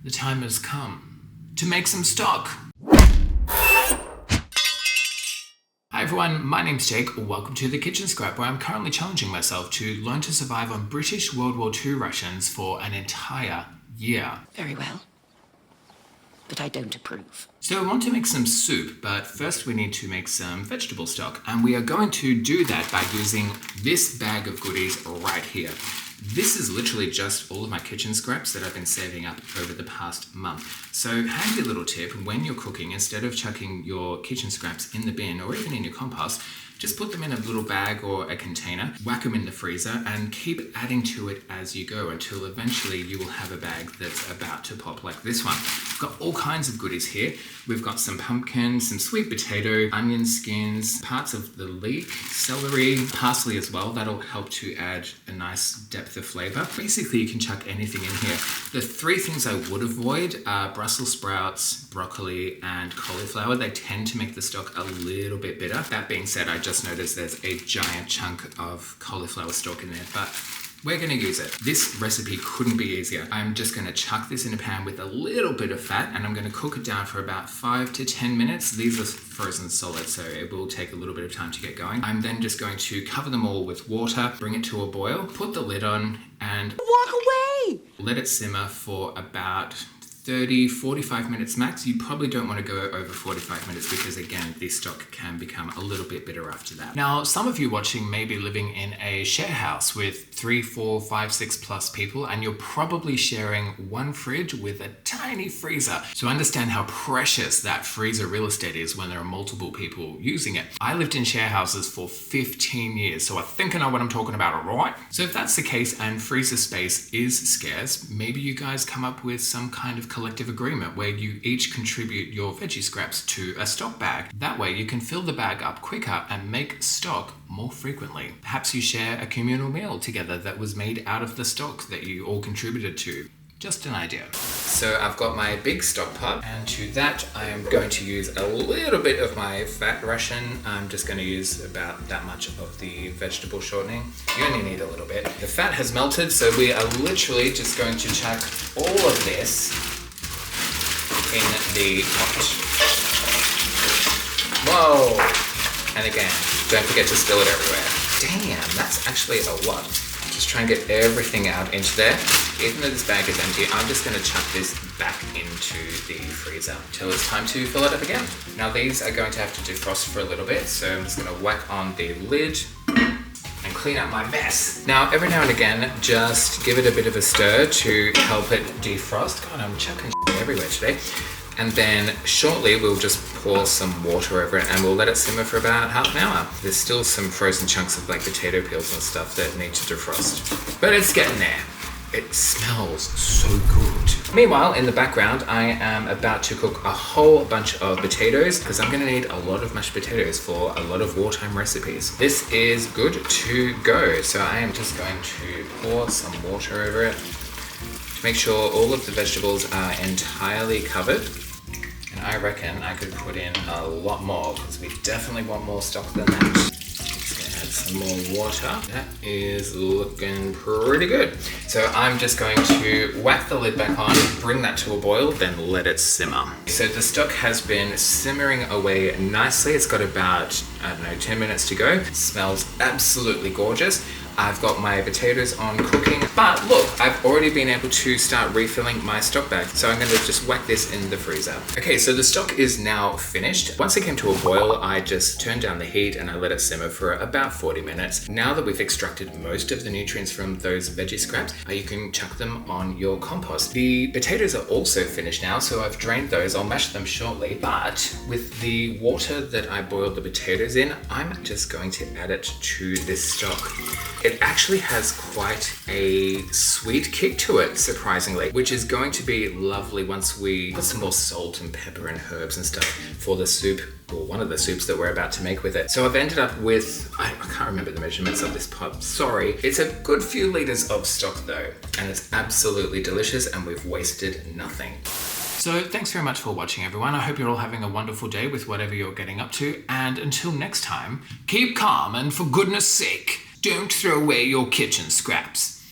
the time has come to make some stock. Hi everyone, my name's Jake. Welcome to the Kitchen Scrap, where I'm currently challenging myself to learn to survive on British World War II rations for an entire year. Very well, but I don't approve. So I want to make some soup, but first we need to make some vegetable stock, and we are going to do that by using this bag of goodies right here. This is literally just all of my kitchen scraps that I've been saving up over the past month. So handy little tip, when you're cooking, instead of chucking your kitchen scraps in the bin or even in your compost, just put them in a little bag or a container, whack them in the freezer, and keep adding to it as you go until eventually you will have a bag that's about to pop like this one. We've got all kinds of goodies here. We've got some pumpkin, some sweet potato, onion skins, parts of the leek, celery, parsley as well. That'll help to add a nice depth of flavor. Basically, you can chuck anything in here. The three things I would avoid are Brussels sprouts, broccoli, and cauliflower. They tend to make the stock a little bit bitter. That being said, I just noticed there's a giant chunk of cauliflower stalk in there, but we're going to use it. This recipe couldn't be easier. I'm just going to chuck this in a pan with a little bit of fat, and I'm going to cook it down for about 5 to 10 minutes. These are frozen solid, so it will take a little bit of time to get going. I'm then just going to cover them all with water, bring it to a boil, put the lid on, and Walk away! let it simmer for about 30-45 minutes max. You probably don't want to go over 45 minutes because, again, this stock can become a little bit bitter after that. Now, some of you watching may be living in a share house with 3, 4, 5, 6 plus people, and you're probably sharing one fridge with a tiny freezer. So understand how precious that freezer real estate is when there are multiple people using it. I lived in share houses for 15 years, so I think I know what I'm talking about, right? So if that's the case and freezer space is scarce, maybe you guys come up with some kind of collective agreement where you each contribute your veggie scraps to a stock bag. That way you can fill the bag up quicker and make stock more frequently. Perhaps you share a communal meal together that was made out of the stock that you all contributed to. Just an idea. So I've got my big stock pot, and to that I am going to use a little bit of my fat ration. I'm just going to use about that much of the vegetable shortening. You only need a little bit. The fat has melted, so we are literally just going to chuck all of this in the pot. Whoa! And again, don't forget to spill it everywhere. Damn, that's actually a lot. Just try and get everything out into there. Even though this bag is empty, I'm just going to chuck this back into the freezer until it's time to fill it up again. Now these are going to have to defrost for a little bit, so I'm just going to whack on the lid and clean up my mess. Now every now and again, just give it a bit of a stir to help it defrost. God, I'm chucking everywhere today. And then shortly we'll just pour some water over it and we'll let it simmer for about half an hour. There's still some frozen chunks of like potato peels and stuff that need to defrost, but it's getting there. It smells so good. Meanwhile, in the background, I am about to cook a whole bunch of potatoes because I'm gonna need a lot of mashed potatoes for a lot of wartime recipes. This is good to go. So I am just going to pour some water over it to make sure all of the vegetables are entirely covered. And I reckon I could put in a lot more because we definitely want more stock than that. Some more water. That is looking pretty good. So I'm just going to whack the lid back on, bring that to a boil, then let it simmer. So the stock has been simmering away nicely. It's got about, 10 minutes to go. It smells absolutely gorgeous. I've got my potatoes on cooking, but look, I've already been able to start refilling my stock bag. So I'm going to just whack this in the freezer. Okay, so the stock is now finished. Once it came to a boil, I just turned down the heat and I let it simmer for about 40 minutes. Now that we've extracted most of the nutrients from those veggie scraps, you can chuck them on your compost. The potatoes are also finished now, so I've drained those. I'll mash them shortly, but with the water that I boiled the potatoes in, I'm just going to add it to this stock. It actually has quite a sweet kick to it, surprisingly, which is going to be lovely once we put some more salt and pepper and herbs and stuff for the soup, or one of the soups that we're about to make with it. So I've ended up with, I can't remember the measurements of this pot, sorry. It's a good few liters of stock though, and it's absolutely delicious and we've wasted nothing. So thanks very much for watching, everyone. I hope you're all having a wonderful day with whatever you're getting up to. And until next time, keep calm and for goodness sake, don't throw away your kitchen scraps.